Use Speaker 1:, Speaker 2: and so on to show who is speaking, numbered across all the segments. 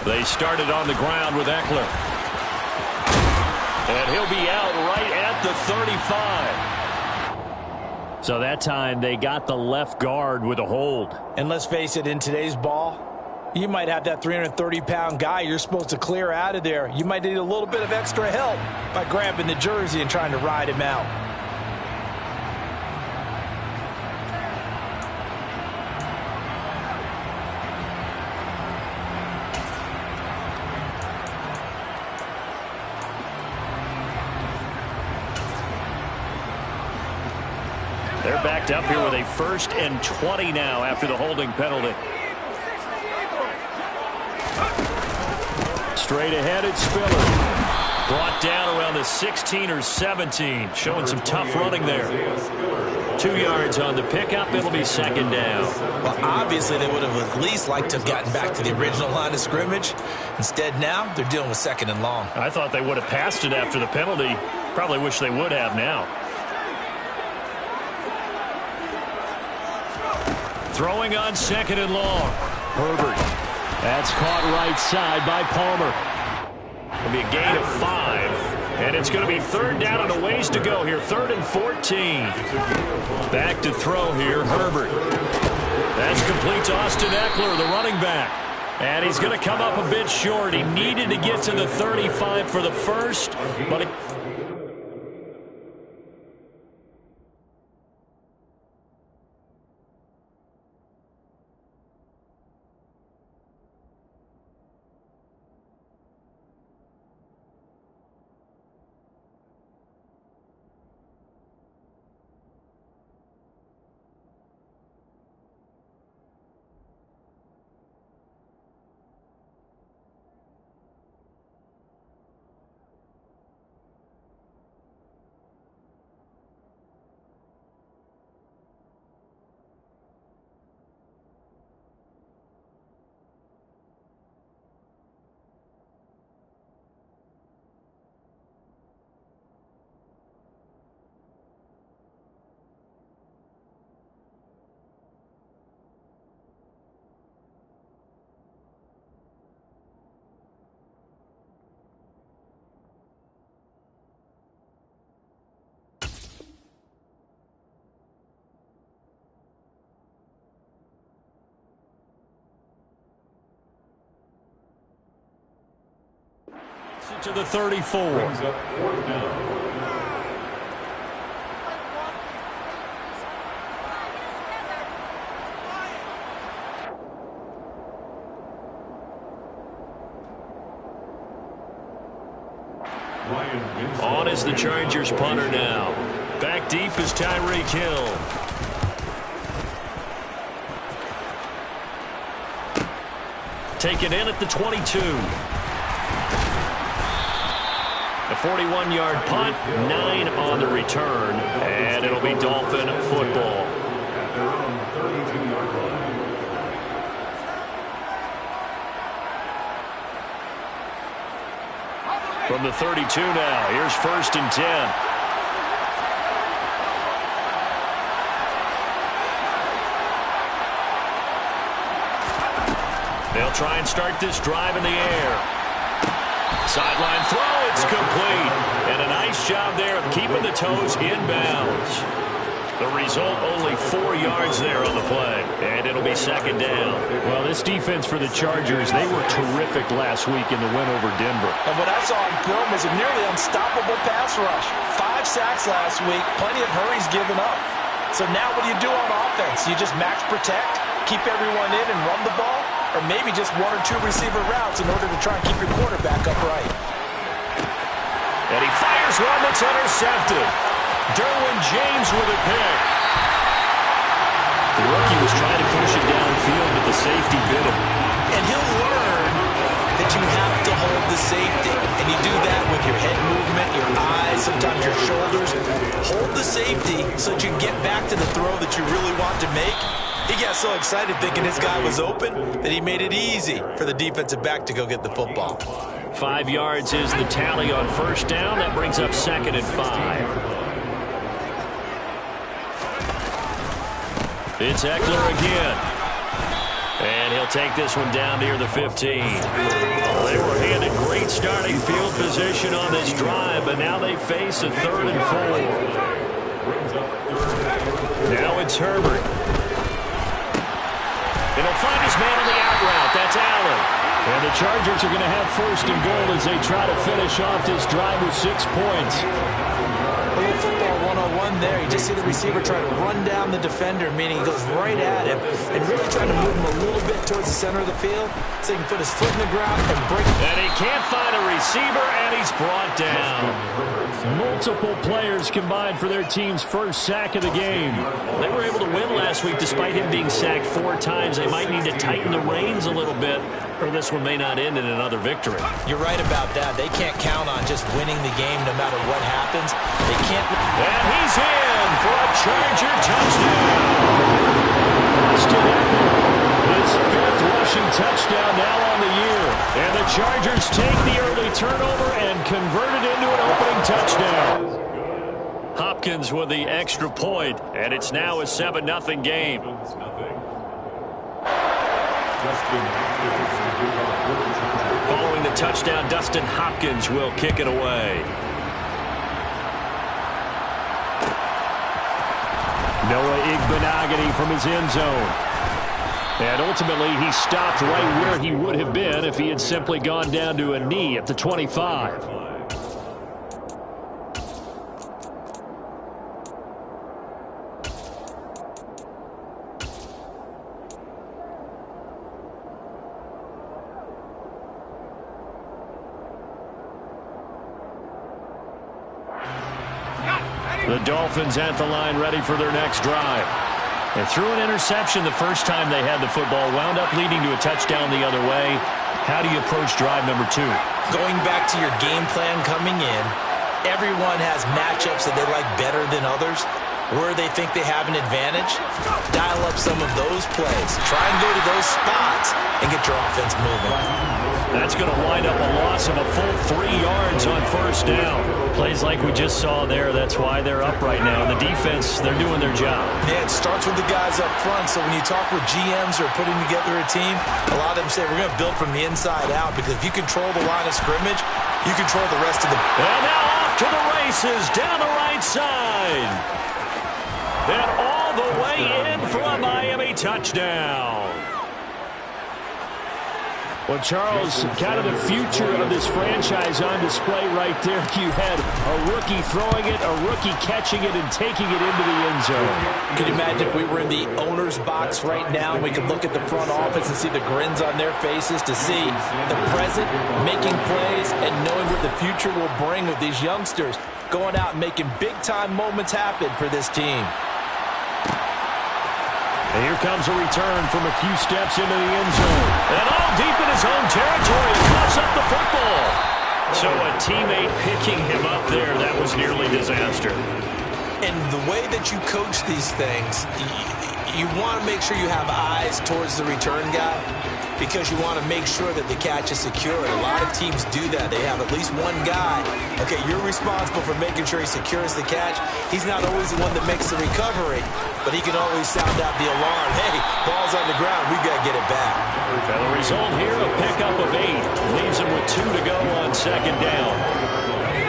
Speaker 1: They started on the ground with Eckler. And he'll be out right at the 35. So that time they got the left guard with a hold.
Speaker 2: And let's face it, in today's ball, you might have that 330-pound guy you're supposed to clear out of there. You might need a little bit of extra help by grabbing the jersey and trying to ride him out.
Speaker 1: They're backed up here with a 1st and 20 now after the holding penalty. Straight ahead, it's Spiller. Brought down around the 16 or 17. Showing some tough running there. 2 yards on the pickup. It'll be 2nd down.
Speaker 2: Well, obviously they would have at least liked to have gotten back to the original line of scrimmage. Instead now, they're dealing with 2nd and long.
Speaker 1: I thought they would have passed it after the penalty. Probably wish they would have now. Throwing on 2nd and long. Herbert. That's caught right side by Palmer. It'll be a gain of 5. And it's going to be 3rd down and a ways to go here. 3rd and 14. Back to throw here, Herbert. That's complete to Austin Eckler, the running back. And he's going to come up a bit short. He needed to get to the 35 for the first, but to the 34. On is the Chargers punter now. Back deep is Tyreek Hill. Taken in at the 22. A 41-yard punt, 9 on the return, and it'll be Dolphin football. From the 32 now, here's 1st and 10. They'll try and start this drive in the air. Sideline throw, it's complete. And a nice job there of keeping the toes inbounds. The result, only 4 yards there on the play. And it'll be 2nd down. Well, this defense for the Chargers, they were terrific last week in the win over Denver.
Speaker 2: And what I saw on film was a nearly unstoppable pass rush. 5 sacks last week, plenty of hurries given up. So now what do you do on offense? You just max protect, keep everyone in and run the ball? Or maybe just 1 or 2 receiver routes in order to try and keep your quarterback upright.
Speaker 1: And he fires one that's intercepted. Derwin James with a pick. The rookie was trying to push it downfield, but the safety bit him.
Speaker 2: And he'll learn that you have to hold the safety. And you do that with your head movement, your eyes, sometimes your shoulders. Hold the safety so that you can get back to the throw that you really want to make. He got so excited thinking his guy was open that he made it easy for the defensive back to go get the football.
Speaker 1: 5 yards is the tally on 1st down. That brings up 2nd and 5. It's Eckler again. And he'll take this one down near the 15. They were handed great starting field position on this drive, but now they face a 3rd and 4. Now it's Herbert. And he'll find his man on the out route. That's Allen. And the Chargers are going to have 1st and goal as they try to finish off this drive with 6 points.
Speaker 2: A little football 101 there. You just see the receiver try to run down the defender, meaning he goes right at him and really trying to move him a little bit towards the center of the field so he can put his foot in the ground and break.
Speaker 1: And he can't find a receiver, and he's brought down. Multiple players combined for their team's first sack of the game. They were able to win last week despite him being sacked 4 times. They might need to tighten the reins a little bit, or this one may not end in another victory.
Speaker 2: You're right about that. They can't count on just winning the game no matter what happens. They can't.
Speaker 1: And he's in for a Charger touchdown. Austin Eckler, his 5th rushing touchdown now on the year. And the Chargers take the early turnover and convert it into an opening touchdown. Hopkins with the extra point, and it's now a 7-0 game. Following the touchdown, Dustin Hopkins will kick it away. Noah Igbenogany from his end zone. And ultimately, he stopped right where he would have been if he had simply gone down to a knee at the 25. The Dolphins at the line ready for their next drive. And threw an interception the first time they had the football, wound up leading to a touchdown the other way. How do you approach drive number 2?
Speaker 2: Going back to your game plan coming in, everyone has matchups that they like better than others. Where they think they have an advantage, dial up some of those plays. Try and go to those spots and get your offense moving.
Speaker 1: That's going to wind up a loss of a full 3 yards on 1st down. Plays like we just saw there, that's why they're up right now. The defense, they're doing their job.
Speaker 2: Yeah, it starts with the guys up front. So when you talk with GMs or putting together a team, a lot of them say we're going to build from the inside out, because if you control the line of scrimmage, you control the rest of the...
Speaker 1: And now off to the races down the right side. And all the way in for a Miami touchdown. Well, Charles, kind of the future of this franchise on display right there. You had a rookie throwing it, a rookie catching it, and taking it into the end zone.
Speaker 2: Could you imagine if we were in the owner's box right now and we could look at the front office and see the grins on their faces to see the present, making plays, and knowing what the future will bring with these youngsters going out and making big-time moments happen for this team.
Speaker 1: And here comes a return from a few steps into the end zone. And all deep in his own territory, he coughs up the football. So a teammate picking him up there, that was nearly disaster.
Speaker 2: And the way that you coach these things, you want to make sure you have eyes towards the return guy, because you want to make sure that the catch is secure. And a lot of teams do that. They have at least one guy. Okay, you're responsible for making sure he secures the catch. He's not always the one that makes the recovery, but he can always sound out the alarm. Hey, ball's on the ground. We've got to get it back.
Speaker 1: And the result here, a pickup of 8. Leaves him with 2 to go on 2nd down.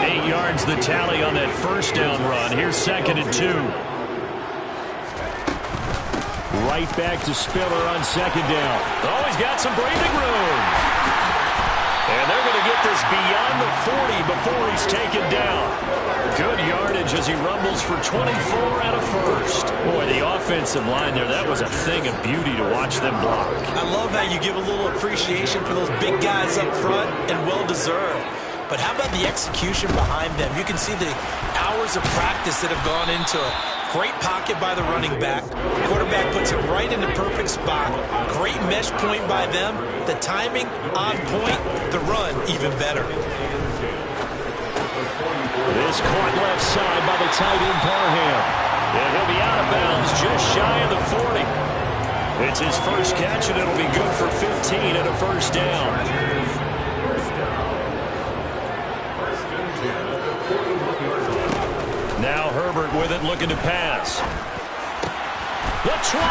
Speaker 1: 8 yards the tally on that 1st down run. Here's 2nd and 2. Right back to Spiller on 2nd down. Oh, he's got some breathing room. And they're going to get this beyond the 40 before he's taken down. Good yardage as he rumbles for 24 and a 1st. Boy, the offensive line there, that was a thing of beauty to watch them block.
Speaker 2: I love how you give a little appreciation for those big guys up front, and well-deserved. But how about the execution behind them? You can see the hours of practice that have gone into it. Great pocket by the running back. The quarterback puts it right in the perfect spot. Great mesh point by them. The timing on point. The run even better.
Speaker 1: This caught left side by the tight end Parham. And he'll be out of bounds just shy of the 40. It's his first catch, and it'll be good for 15 and a 1st down. Now Herbert with it, looking to pass. The 20.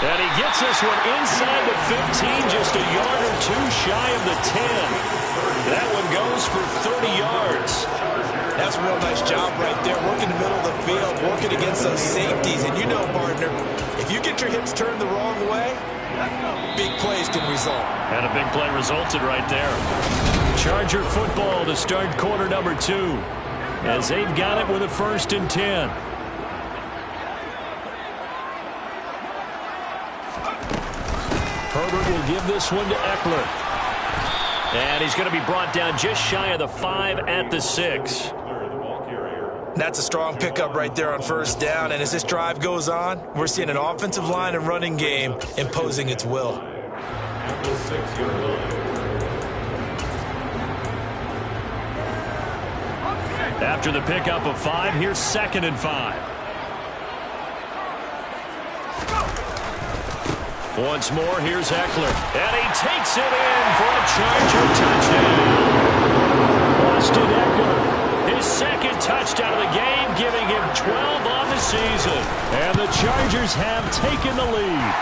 Speaker 1: And he gets this one inside the 15, just a yard or two shy of the 10. That one goes for 30 yards.
Speaker 2: That's a real nice job right there, working the middle of the field, working against those safeties. And you know, partner, if you get your hips turned the wrong way, big plays can result.
Speaker 1: And a big play resulted right there. Charger football to start quarter number 2, as they've got it with a 1st and 10. Herbert will give this one to Eckler. And he's going to be brought down just shy of the 5 at the 6.
Speaker 2: That's a strong pickup right there on 1st down. And as this drive goes on, we're seeing an offensive line and running game imposing its will.
Speaker 1: After the pickup of 5, here's 2nd and 5. Once more, here's Eckler. And he takes it in for a Charger touchdown. Austin Eckler, his 2nd touchdown of the game, giving him 12 on the season. And the Chargers have taken the lead.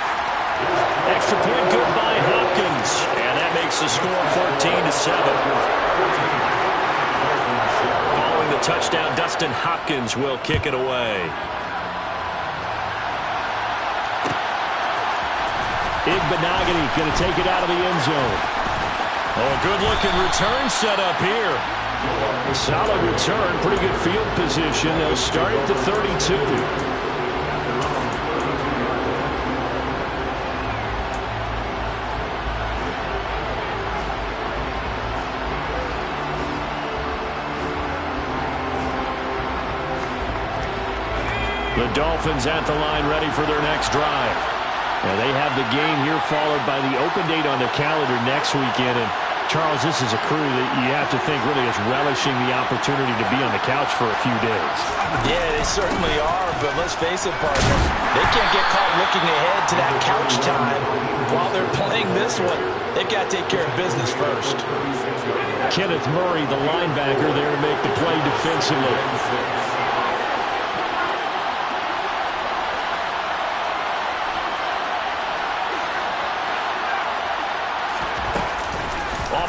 Speaker 1: Extra point good by Hopkins. And that makes the score 14-7. Following the touchdown, Dustin Hopkins will kick it away. Igbenogany going to take it out of the end zone. Oh, a good-looking return set up here. A solid return, pretty good field position. They'll start at the 32. The Dolphins at the line, ready for their next drive. Now they have the game here followed by the open date on their calendar next weekend. And Charles, this is a crew that you have to think really is relishing the opportunity to be on the couch for a few days.
Speaker 2: Yeah, they certainly are, but let's face it, partner, they can't get caught looking ahead to that couch time while they're playing this one. They've got to take care of business first.
Speaker 1: Kenneth Murray, the linebacker, there to make the play defensively.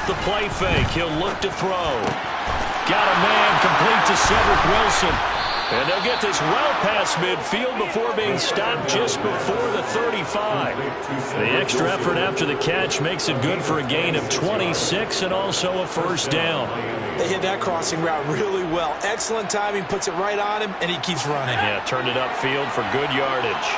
Speaker 1: The play fake. He'll look to throw. Got a man complete to Cedric Wilson. And they'll get this well past midfield before being stopped just before the 35. The extra effort after the catch makes it good for a gain of 26 and also a 1st down.
Speaker 2: They hit that crossing route really well. Excellent timing, puts it right on him, and he keeps running.
Speaker 1: Yeah, turned it upfield for good yardage.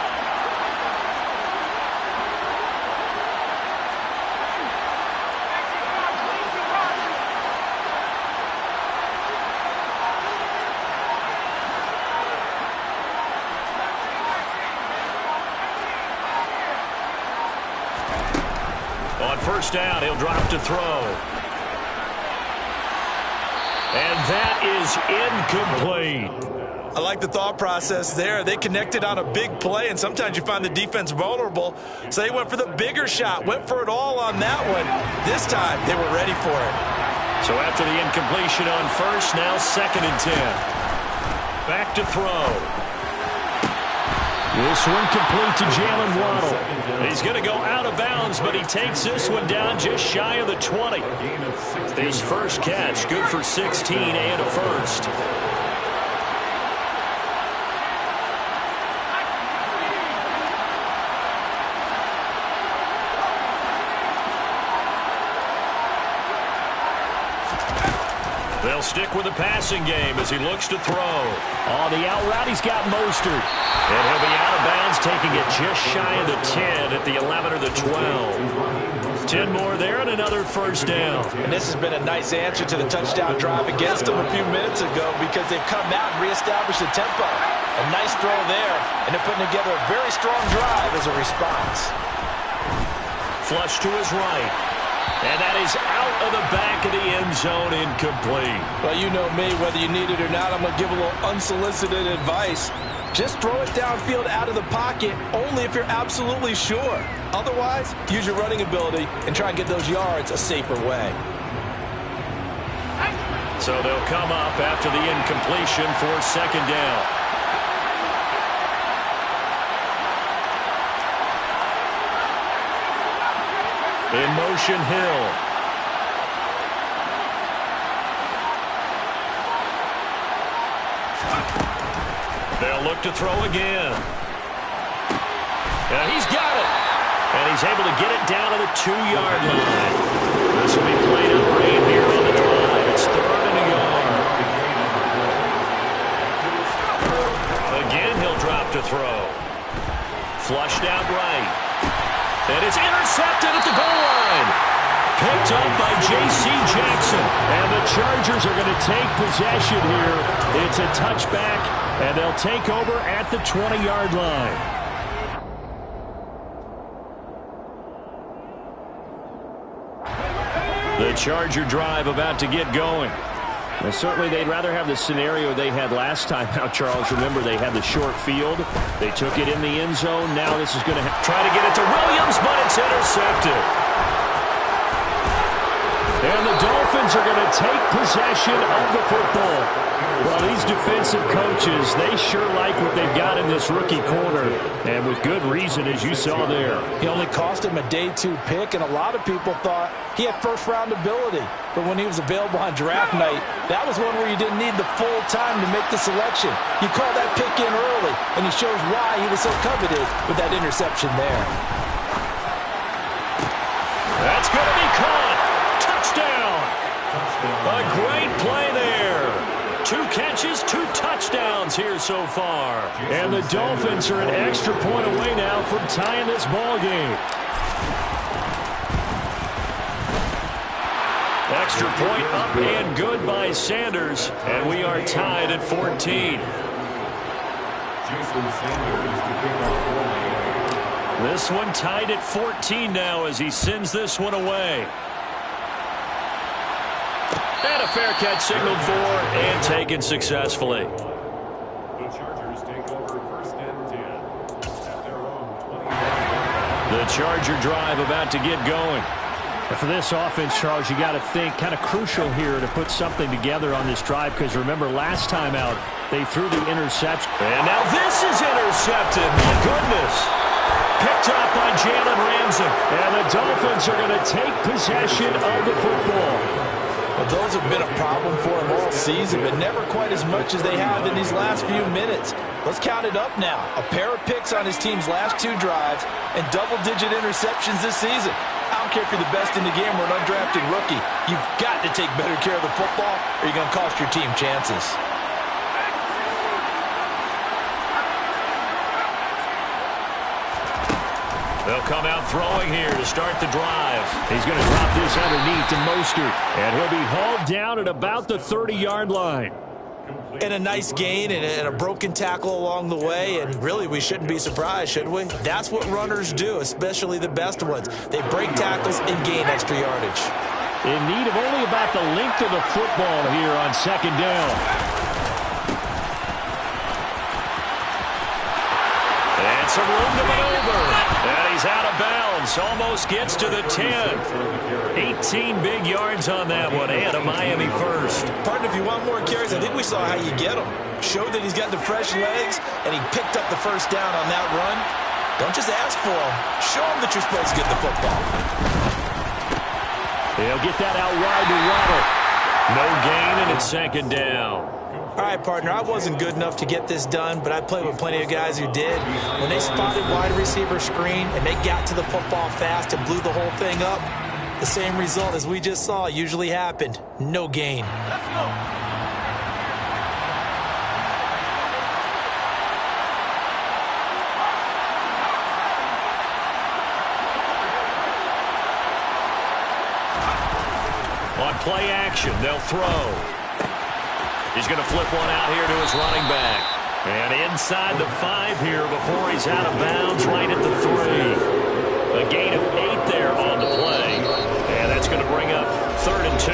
Speaker 1: On 1st down, he'll drop to throw. And that is incomplete.
Speaker 2: I like the thought process there. They connected on a big play, and sometimes you find the defense vulnerable. So they went for the bigger shot, went for it all on that one. This time, they were ready for it.
Speaker 1: So after the incompletion on 1st, now 2nd and 10. Back to throw. This one complete to Jalen Waddle. He's going to go out of bounds, but he takes this one down just shy of the 20. His 1st catch, good for 16 and a 1st. They'll stick with the passing game as he looks to throw. On the out route, he's got Mostert. And he'll be out of bounds, taking it just shy of the 10 at the 11 or the 12. 10 more there and another 1st down.
Speaker 2: And this has been a nice answer to the touchdown drive against them a few minutes ago because they've come out and reestablished the tempo. A nice throw there, and they're putting together a very strong drive as a response.
Speaker 1: Flush to his right. And that is out of the back of the end zone, incomplete.
Speaker 2: Well, you know me, whether you need it or not, I'm going to give a little unsolicited advice. Just throw it downfield out of the pocket only if you're absolutely sure. Otherwise, use your running ability and try and get those yards a safer way.
Speaker 1: So they'll come up after the incompletion for 2nd down. In motion, Hill. They'll look to throw again. And he's got it. And he's able to get it down to the 2-yard line. This will be played out right here on the drive. It's 3rd and a yard. Again, he'll drop to throw. Flushed out right. And it's intercepted at the goal line. Picked up by J.C. Jackson. And the Chargers are going to take possession here. It's a touchback, and they'll take over at the 20-yard line. The Charger drive about to get going. And certainly they'd rather have the scenario they had last time out, Charles. Remember, they had the short field. They took it in the end zone. Now this is going to try to get it to Williams, but it's intercepted. And the Dolphins are going to take possession of the football. Well, these defensive coaches, they sure like what they've got in this rookie corner. And with good reason, as you saw there.
Speaker 2: He only cost him a day 2 pick, and a lot of people thought he had first-round ability. But when he was available on draft night, that was one where you didn't need the full time to make the selection. You call that pick in early, and he shows why he was so coveted with that interception there.
Speaker 1: That's going to be caught. Touchdown. A great play there. 2 catches, 2 touchdowns here so far. And the Dolphins are an extra point away now from tying this ball game. Extra point up and good by Sanders. And we are tied at 14. This one tied at 14 now as he sends this one away. And a fair catch signaled for and taken successfully.
Speaker 3: The Chargers take over 1st and 10 at their own 20.
Speaker 1: The Charger drive about to get going. And for this offense, Charles, you got to think kind of crucial here to put something together on this drive, because remember last time out they threw the interception. And now this is intercepted. My goodness. Picked up by Jalen Ramsey. And the Dolphins are going to take possession of the football.
Speaker 2: Well, those have been a problem for him all season, but never quite as much as they have in these last few minutes. Let's count it up now. A pair of picks on his team's last 2 drives and double-digit interceptions this season. I don't care if you're the best in the game or an undrafted rookie. You've got to take better care of the football or you're going to cost your team chances.
Speaker 1: They'll come out throwing here to start the drive. He's going to drop this underneath to Mostert, and he'll be hauled down at about the 30-yard line.
Speaker 2: And a nice gain and a broken tackle along the way, and really we shouldn't be surprised, should we? That's what runners do, especially the best ones. They break tackles and gain extra yardage.
Speaker 1: In need of only about the length of the football here on 2nd down. And some room to maneuver. And he's out of bounds. Almost gets to the 10. 18 big yards on that one, and a Miami first.
Speaker 2: Partner, if you want more carries, I think we saw how you get them. Showed that he's got the fresh legs, and he picked up the first down on that run. Don't just ask for them. Show them that you're supposed to get the football.
Speaker 1: He'll get that out wide to Waddle. No gain, and it's 2nd down.
Speaker 2: All right, partner, I wasn't good enough to get this done, but I played with plenty of guys who did. When they spotted wide receiver screen and they got to the football fast and blew the whole thing up, the same result as we just saw usually happened. No gain.
Speaker 1: On play action, they'll throw. He's going to flip one out here to his running back. And inside the 5 here before he's out of bounds, right at the 3. A gain of 8 there on the play. And that's going to bring up 3rd and 2.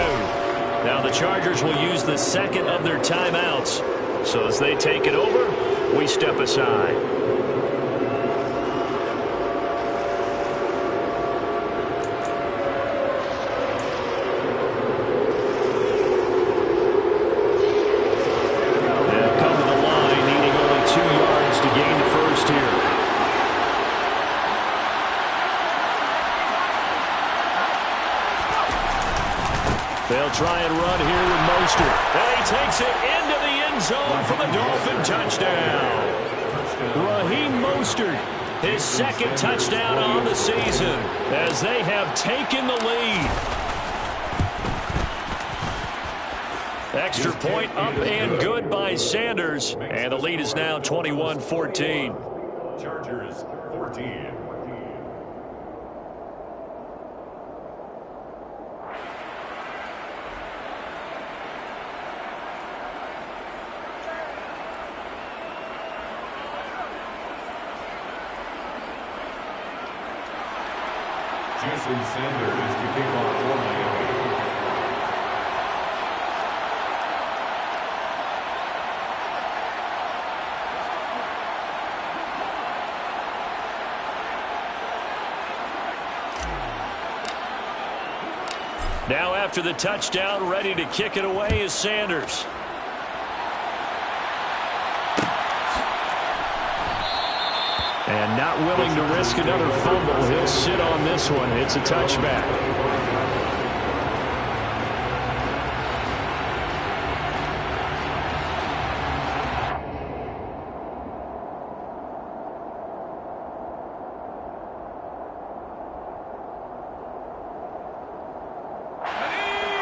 Speaker 1: Now the Chargers will use the 2nd of their timeouts. So as they take it over, we step aside. run here with Mostert. And he takes it into the end zone for the Dolphin touchdown. Raheem Mostert, his second touchdown on the season, as they have taken the lead. Extra point up and good by Sanders, and the lead is now 21-14.
Speaker 3: Chargers 14. Jason Sanders to kick off for Miami.
Speaker 1: Now after the touchdown, ready to kick it away is Sanders. And not willing to risk another fumble. He'll sit on this one. It's a touchback.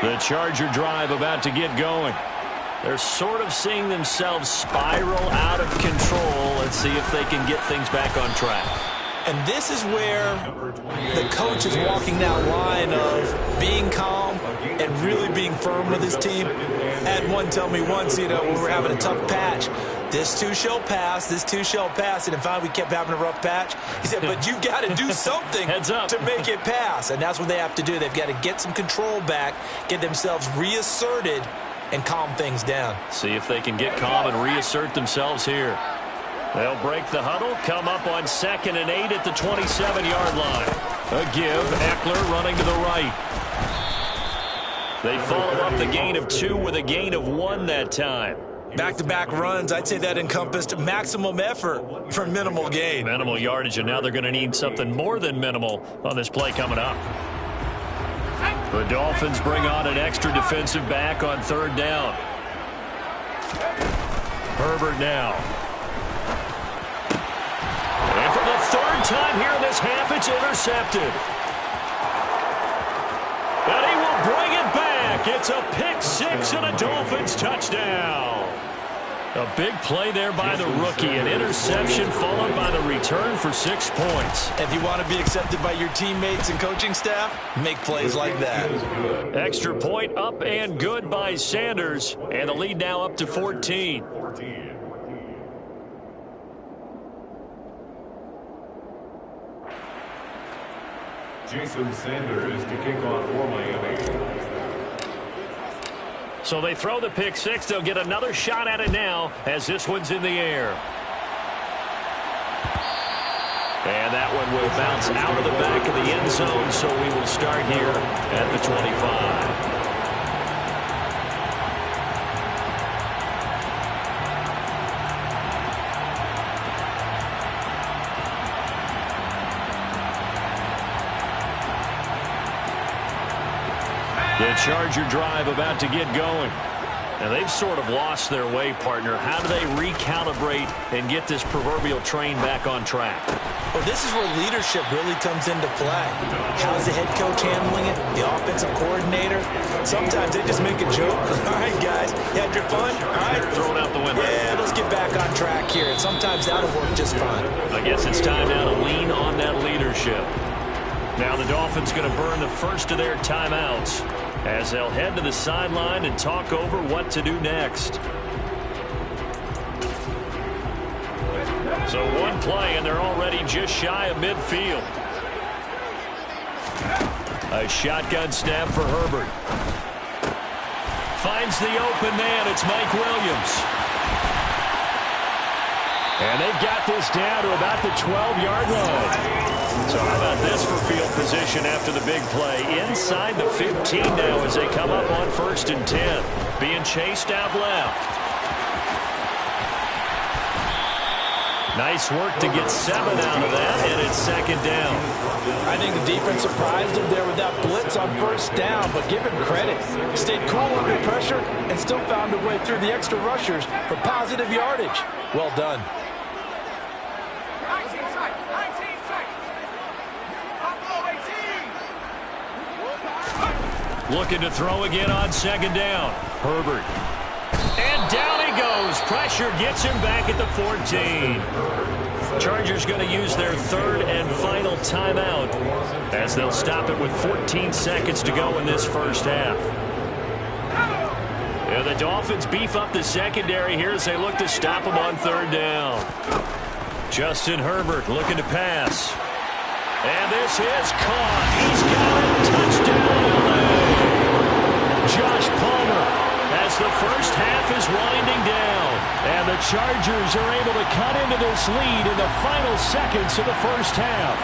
Speaker 1: The Charger drive about to get going. They're sort of seeing themselves spiral out of control. Let's see if they can get things back on track.
Speaker 2: And this is where the coach is walking that line of being calm and really being firm with his team. I had one tell me once, when we're having a tough patch, this too shall pass, this too shall pass. And finally we kept having a rough patch. He said, but you've got to do something
Speaker 1: Heads up.
Speaker 2: to make it pass. And that's what they have to do. They've got to get some control back, get themselves reasserted, and calm things down.
Speaker 1: See if they can get calm and reassert themselves here. They'll break the huddle, come up on 2nd and 8 at the 27-yard line. A give, Eckler running to the right. They follow up the gain of 2 with a gain of 1 that time.
Speaker 2: Back-to-back runs, I'd say that encompassed maximum effort for minimal gain.
Speaker 1: Minimal yardage, and now they're going to need something more than minimal on this play coming up. The Dolphins bring on an extra defensive back on 3rd down. Herbert now. And for the 3rd time here in this half, it's intercepted. And he will bring it back. It's a pick 6 and a Dolphins touchdown. A big play there by the rookie. An interception followed by the return for 6 points.
Speaker 2: If you want to be accepted by your teammates and coaching staff, make plays like that.
Speaker 1: Extra point up and good by Sanders. And the lead now up to 14.
Speaker 3: Jason Sanders to kick off for Miami.
Speaker 1: So they throw the pick 6. They'll get another shot at it now as this one's in the air. And that one will bounce out of the back of the end zone, so we will start here at the 25. The Charger drive about to get going. And they've sort of lost their way, partner. How do they recalibrate and get this proverbial train back on track?
Speaker 2: Well, this is where leadership really comes into play. How's the head coach handling it? The offensive coordinator? Sometimes they just make a joke. All right, guys, you had your fun? All right.
Speaker 1: Throw it out the window.
Speaker 2: Yeah, let's get back on track here. And sometimes that'll work just fine.
Speaker 1: I guess it's time now to lean on that leadership. Now the Dolphins going to burn the first of their timeouts as they'll head to the sideline and talk over what to do next. So one play, and they're already just shy of midfield. A shotgun snap for Herbert. Finds the open man. It's Mike Williams. And they've got this down to about the 12-yard line. So how about this for field position after the big play? Inside the 15 now as they come up on 1st and 10. Being chased out left. Nice work to get 7 out of that, and it's second down.
Speaker 2: I think the defense surprised him there with that blitz on first down, but give him credit. He stayed cool under pressure and still found a way through the extra rushers for positive yardage. Well done.
Speaker 1: Looking to throw again on second down. Herbert. And down he goes. Pressure gets him back at the 14. Chargers going to use their third and final timeout as they'll stop it with 14 seconds to go in this first half. Yeah, the Dolphins beef up the secondary here as they look to stop him on third down. Justin Herbert looking to pass. And this is caught. He's got it. Touchdown. Josh Palmer as the first half is winding down. And the Chargers are able to cut into this lead in the final seconds of the first half.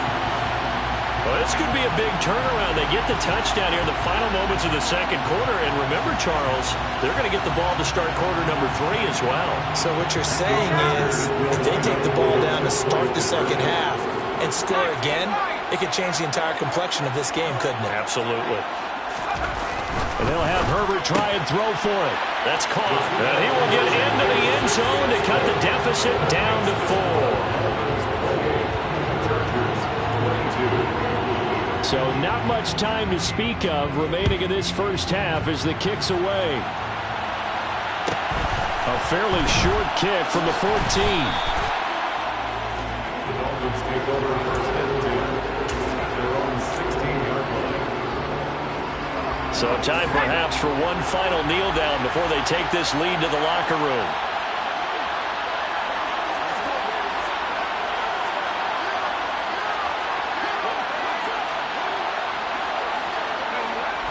Speaker 1: Well, this could be a big turnaround. They get the touchdown here in the final moments of the second quarter. And remember, Charles, they're going to get the ball to start quarter number 3 as well. So what you're saying is if they take the ball down to start the second half and score again, it could change the entire complexion of this game, couldn't it? Absolutely. And they'll have Herbert try and throw for it. That's caught. And he will get into the end zone to cut the deficit down to 4. So not much time to speak of remaining in this first half as the kick's away. A fairly short kick from the 14.
Speaker 3: The Dolphins take over first and 10 at their own 16-yard line.
Speaker 1: So time perhaps for one final kneel down before they take this lead to the locker room.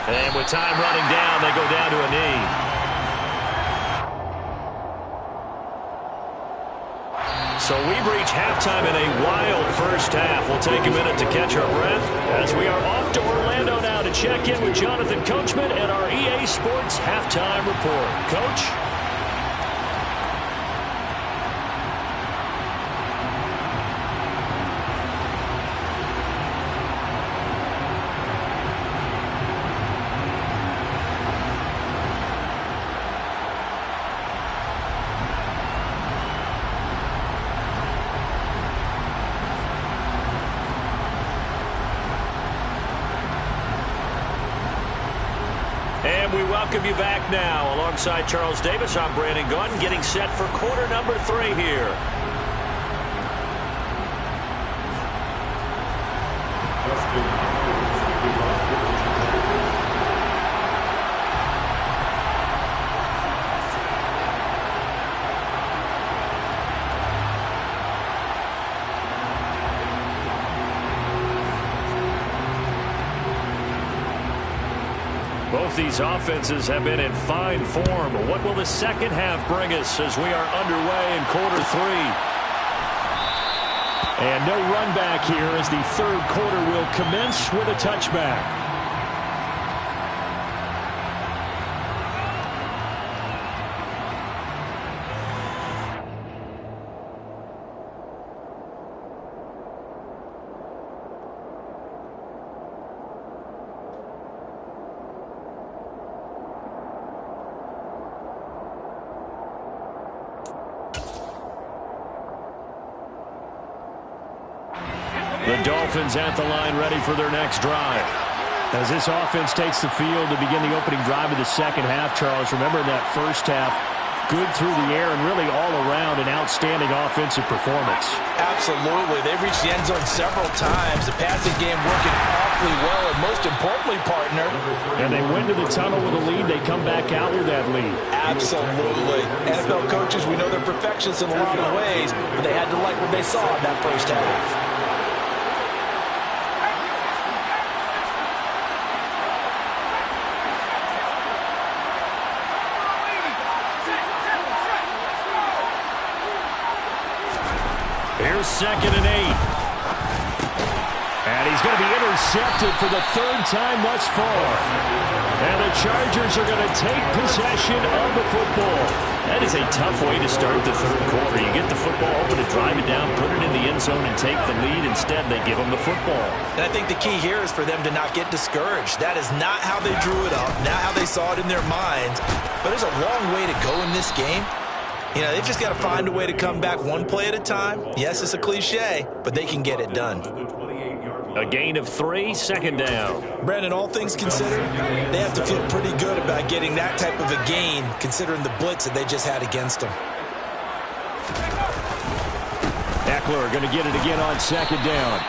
Speaker 1: And with time running down, they go down to a knee. So we've reached halftime in a wild first half. We'll take a minute to catch our breath as we are off to Orlando now to check in with Jonathan Coachman and our EA Sports Halftime Report. Coach? And we welcome you back now. Alongside Charles Davis, I'm Brandon Gunn, getting set for quarter number 3 here. Both these offenses have been in fine form. What will the second half bring us as we are underway in quarter 3? And no run back here as the third quarter will commence with a touchback. The Dolphins at the line ready for their next drive. As this offense takes the field to begin the opening drive of the second half, Charles, remember in that first half, good through the air and really all around an outstanding offensive performance.
Speaker 2: Absolutely. They've reached the end zone several times. The passing game working awfully well, and most importantly, partner.
Speaker 1: And they went to the tunnel with a lead. They come back out with that lead.
Speaker 2: Absolutely. NFL coaches, we know they're perfectionists in a lot of ways, but they had to like what they saw in that first half. Here's 2nd and 8. And
Speaker 1: he's going to be intercepted for the third time thus far. And the Chargers are going to take possession of the football. That is a tough way to start the third quarter. You get the football open to drive it down, put it in the end zone, and take the lead. Instead, they give them the football.
Speaker 2: And I think the key here is for them to not get discouraged. That is not how they drew it up, not how they saw it in their minds. But there's a long way to go in this game. You know, they've just got to find a way to come back one play at a time. Yes, it's a cliche, but they can get it done.
Speaker 1: A gain of 3, second down.
Speaker 2: Brandon, all things considered, they have to feel pretty good about getting that type of a gain, considering the blitz that they just had against them.
Speaker 1: Eckler going to get it again on second down.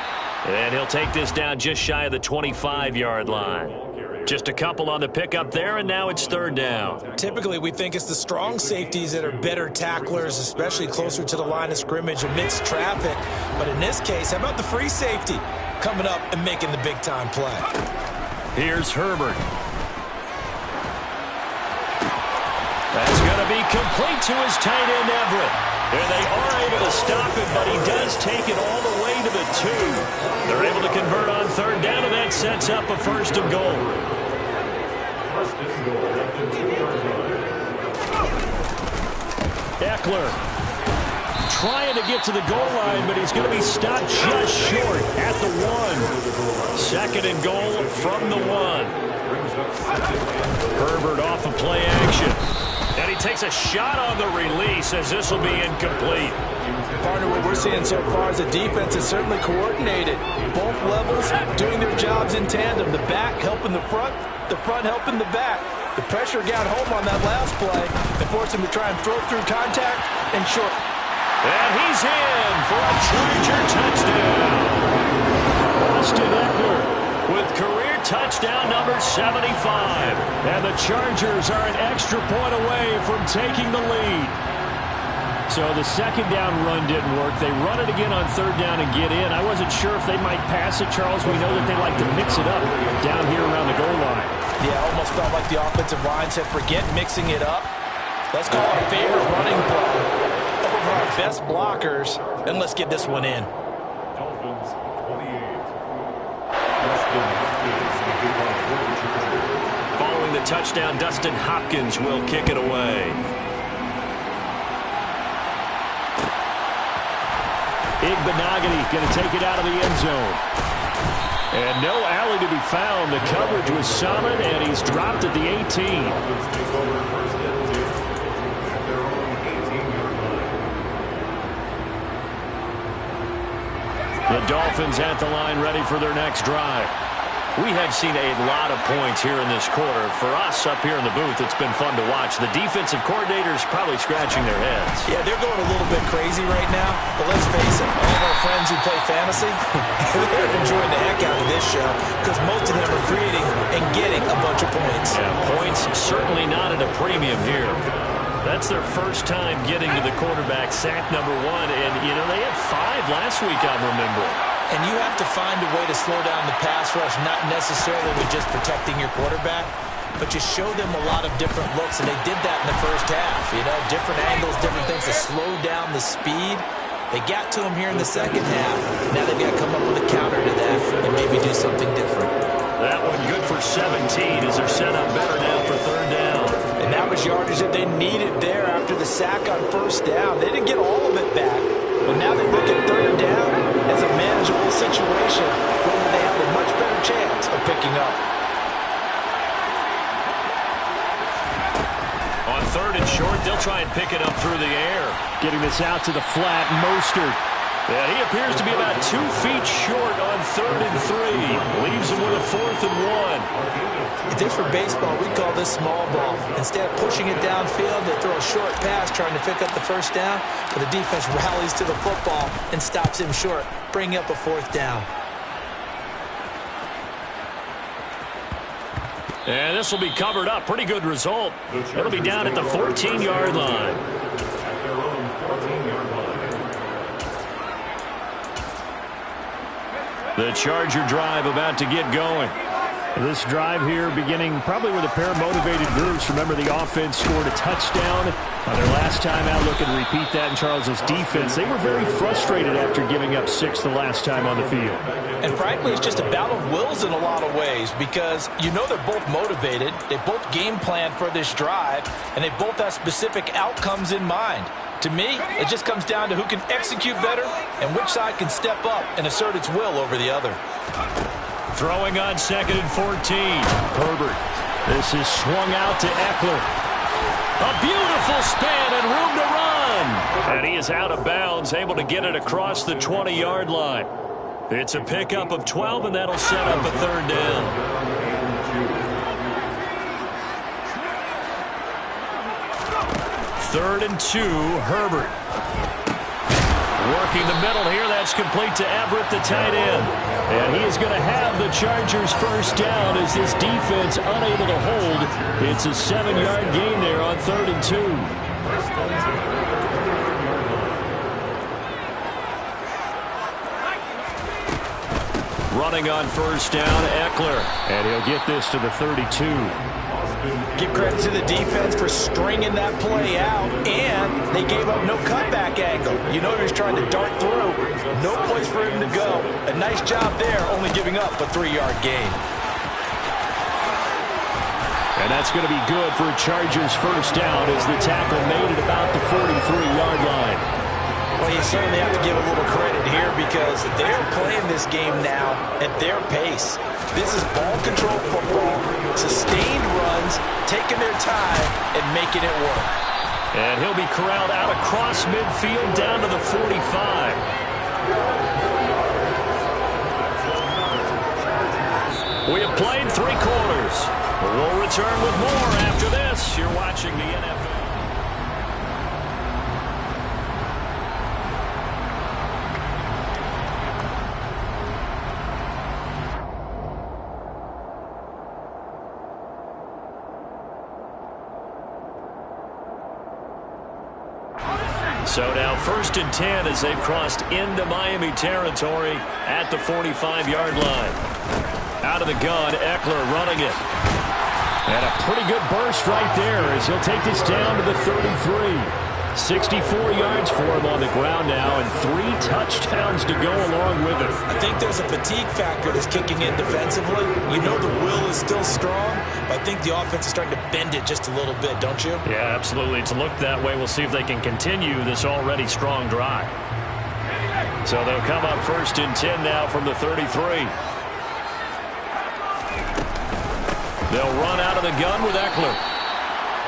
Speaker 1: And he'll take this down just shy of the 25-yard line. Just a couple on the pickup there, and now it's third down.
Speaker 2: Typically, we think it's the strong safeties that are better tacklers, especially closer to the line of scrimmage amidst traffic. But in this case, how about the free safety coming up and making the big-time play?
Speaker 1: Here's Herbert. That's going to be complete to his tight end, Everett. And they are able to stop it, but he does take it all the way to the 2. They're able to convert on third down, and that sets up a first and goal. Eckler trying to get to the goal line, but he's going to be stopped just short at the 1. Second and goal from the 1. Herbert off of play action. And he takes a shot on the release as this will be incomplete.
Speaker 2: Partner, what we're seeing so far is the defense is certainly coordinated. Both levels doing their jobs in tandem. The back helping the front helping the back. The pressure got home on that last play and forced him to try and throw through contact and short.
Speaker 1: And he's in for a Charger touchdown. Austin Eckler with career touchdown number 75. And the Chargers are an extra point away from taking the lead. So the second down run didn't work. They run it again on third down and get in. I wasn't sure if they might pass it, Charles. We know that they like to mix it up down here around the goal line.
Speaker 2: Yeah, almost felt like the offensive line said, forget mixing it up. Let's call it a favorite running play over our best blockers, and let's get this one in.
Speaker 3: Dolphins 28.
Speaker 1: Following the touchdown, Dustin Hopkins will kick it away. Igbenogany going to take it out of the end zone. And no alley to be found. The coverage was solid, and he's dropped at the 18. The Dolphins at the line ready for their next drive. We have seen a lot of points here in this quarter. For us up here in the booth, it's been fun to watch. The defensive coordinators probably scratching their heads.
Speaker 2: Yeah, they're going a little bit crazy right now. But let's face it, all of our friends who play fantasy, they're enjoying the heck out of this show because most of them are creating and getting a bunch of points.
Speaker 1: Yeah, points certainly not at a premium here. That's their first time getting to the quarterback, sack number 1. And, you know, they had 5 last week, I remember.
Speaker 2: And you have to find a way to slow down the pass rush, not necessarily with just protecting your quarterback, but you show them a lot of different looks, and they did that in the first half. You know, different angles, different things to slow down the speed. They got to him here in the second half. Now they've got to come up with a counter to that and maybe do something different.
Speaker 1: That one good for 17 as they're set up better now for third down.
Speaker 2: And that was yardage that they needed there after the sack on first down. They didn't get all of it back, but now they look at third down as a manageable situation where they have a much better chance of picking up.
Speaker 1: On third and short, they'll try and pick it up through the air. Getting this out to the flat, Mostert. And he appears to be about 2 feet short on third and 3. Leaves him with a 4th and 1.
Speaker 2: Just for baseball, we call this small ball. Instead of pushing it downfield, they throw a short pass trying to pick up the first down, but the defense rallies to the football and stops him short, bringing up a 4th down.
Speaker 1: And this will be covered up. Pretty good result. It'll be down at the 14-yard line.
Speaker 3: At their own 14-yard line.
Speaker 1: The Charger drive about to get going. This drive here beginning probably with a pair of motivated groups. Remember, the offense scored a touchdown On their last time out, look and repeat that in Charles's defense. They were very frustrated after giving up 6 the last time on the field.
Speaker 2: And frankly, it's just a battle of wills in a lot of ways because you know they're both motivated. They both game plan for this drive, and they both have specific outcomes in mind. To me, it just comes down to who can execute better and which side can step up and assert its will over the other.
Speaker 1: Throwing on 2nd and 14. Herbert. This is swung out to Eckler. A beautiful span and room to run. And he is out of bounds, able to get it across the 20-yard line. It's a pickup of 12, and that'll set up a 3rd down. Third and 2, Herbert. Working the middle here, that's complete to Everett, the tight end. And he is going to have the Chargers first down as this defense unable to hold. It's a 7-yard gain there on 3rd and 2. Running on first down, Eckler. And he'll get this to the 32.
Speaker 2: Give credit to the defense for stringing that play out, and they gave up no cutback angle. You know he was trying to dart through. No place for him to go. A nice job there, only giving up a 3-yard gain.
Speaker 1: And that's going to be good for a Chargers first down as the tackle made it about the 43-yard line.
Speaker 2: Well, you certainly have to give a little credit here because they're playing this game now at their pace. This is ball control football, sustained runs, taking their time and making it work.
Speaker 1: And he'll be corralled out across midfield down to the 45. We have played 3 quarters. We'll return with more after this. You're watching the NFL. So now 1st and 10 as they've crossed into Miami territory at the 45-yard line. Out of the gun, Eckler running it. And a pretty good burst right there as he'll take this down to the 33. 64 yards for him on the ground now and 3 touchdowns to go along with it.
Speaker 2: I think there's a fatigue factor that's kicking in defensively. You know the will is still strong, but I think the offense is starting to bend it just a little bit, don't you?
Speaker 1: Yeah, absolutely. It's looked that way. We'll see if they can continue this already strong drive. So they'll come up 1st and 10 now from the 33. They'll run out of the gun with Eckler.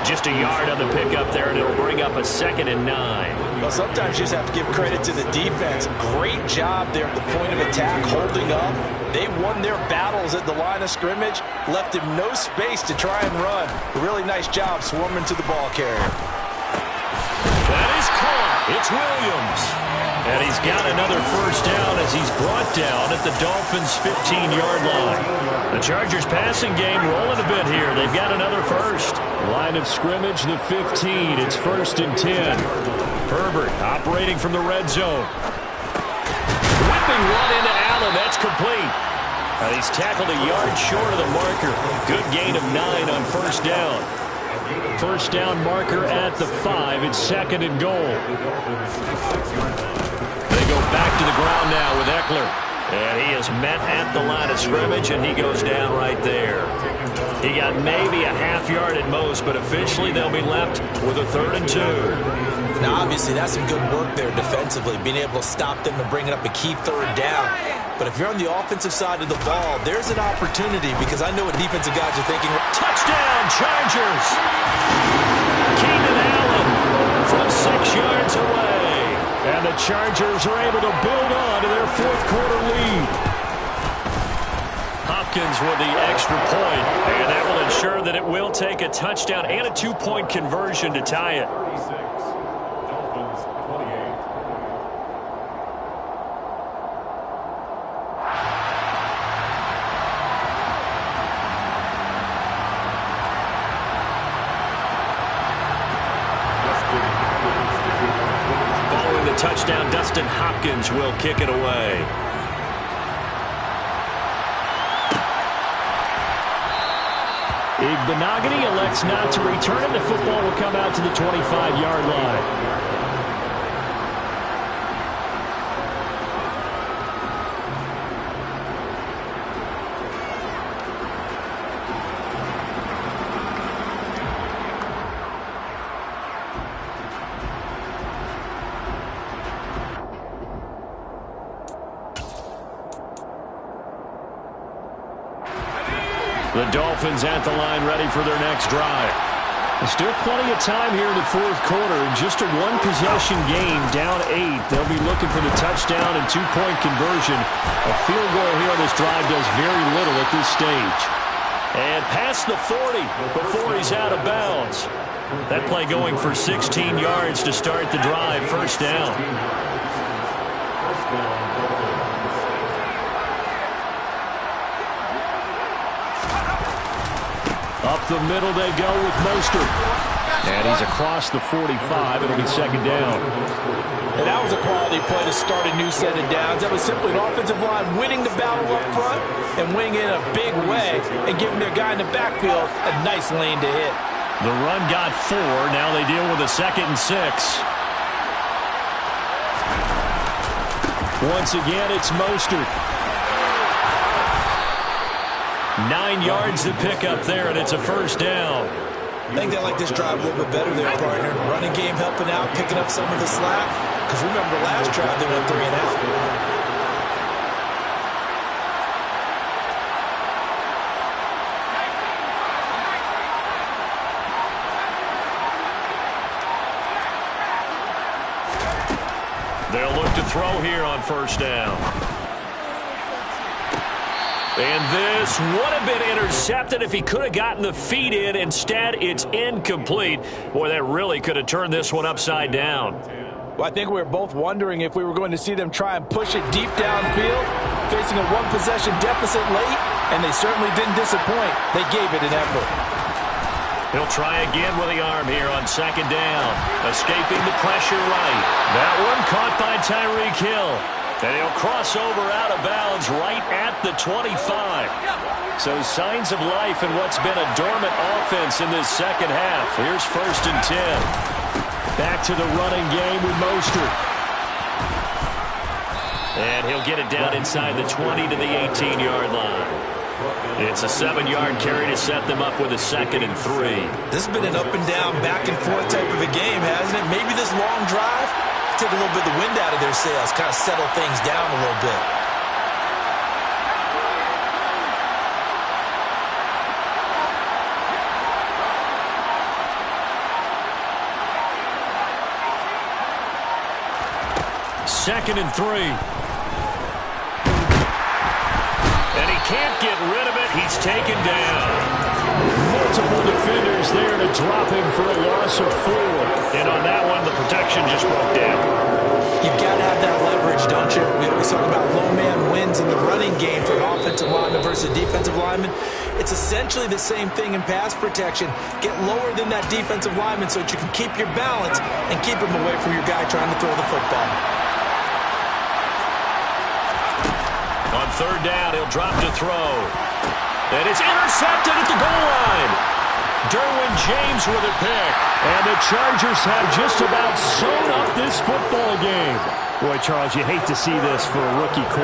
Speaker 1: Just a yard on the pickup there, and it'll bring up a 2nd and 9.
Speaker 2: Well, sometimes you just have to give credit to the defense. Great job there at the point of attack, holding up. They won their battles at the line of scrimmage, left him no space to try and run. A really nice job swarming to the ball carrier.
Speaker 1: That is caught. It's Williams. And he's got another first down as he's brought down at the Dolphins' 15-yard line. The Chargers passing game rolling a bit here. They've got another first. Line of scrimmage, the 15. It's 1st and 10. Herbert operating from the red zone. Whipping one into Allen. That's complete. He's tackled a yard short of the marker. Good gain of 9 on first down. First down marker at the 5. It's 2nd and goal. They go back to the ground now with Eckler. And he is met at the line of scrimmage, and he goes down right there. He got maybe a half yard at most, but officially they'll be left with a 3rd and 2.
Speaker 2: Now, obviously, that's some good work there defensively, being able to stop them and bringing up a key 3rd down. But if you're on the offensive side of the ball, there's an opportunity because I know what defensive guys are thinking.
Speaker 1: Touchdown, Chargers! Keenan Allen from 6 yards away. And the Chargers are able to build on to their 4th quarter lead. Hopkins with the extra point, and that will ensure that it will take a touchdown and a 2-point conversion to tie it.
Speaker 3: 36, Dolphins 28.
Speaker 1: Following the touchdown, Dustin Hopkins will kick it away. Igbenogany elects not to return it. The football will come out to the 25-yard line. The Dolphins at the line ready for their next drive. Still plenty of time here in the fourth quarter. Just a one-possession game, down 8. They'll be looking for the touchdown and two-point conversion. A field goal here on this drive does very little at this stage. And past the 40 before he's out of bounds. That play going for 16 yards to start the drive. First down. Up the middle they go with Mostert. And he's across the 45. It'll be second down.
Speaker 2: And that was a quality play to start a new set of downs. That was simply an offensive line winning the battle up front and winning in a big way and giving their guy in the backfield a nice lane to hit.
Speaker 1: The run got 4. Now they deal with a 2nd and 6. Once again, it's Mostert. 9 yards to pick up there, and it's a first down.
Speaker 2: I think they like this drive a little bit better there, partner. Running game helping out, picking up some of the slack. Because remember, last drive they went 3 and out.
Speaker 1: They'll look to throw here on first down. And this would have been intercepted if he could have gotten the feet in. Instead, it's incomplete. Boy, that really could have turned this one upside down.
Speaker 2: Well, I think we were both wondering if we were going to see them try and push it deep downfield, facing a one-possession deficit late, and they certainly didn't disappoint. They gave it an effort.
Speaker 1: He'll try again with the arm here on second down. Escaping the pressure right. That one caught by Tyreek Hill. And he'll cross over out of bounds right at the 25. So signs of life in what's been a dormant offense in this second half. Here's 1st and 10. Back to the running game with Mostert. And he'll get it down inside the 20 to the 18-yard line. It's a 7-yard carry to set them up with a 2nd and 3.
Speaker 2: This has been an up and down, back and forth type of a game, hasn't it? Maybe this long drive take a little bit of the wind out of their sails, kind of settle things down a little bit.
Speaker 1: Second and 3. And he can't get rid of it. He's taken down. Multiple defenders there to drop him for a loss of 4. And on that one, the protection just broke down.
Speaker 2: You've got to have that leverage, don't you? We always talk about low man wins in the running game for an offensive lineman versus a defensive lineman. It's essentially the same thing in pass protection. Get lower than that defensive lineman so that you can keep your balance and keep him away from your guy trying to throw the football.
Speaker 1: On third down, he'll drop to throw. And it's intercepted at the goal line. Derwin James with a pick. And the Chargers have just about sewn up this football game. Boy, Charles, you hate to see this for a rookie quarterback.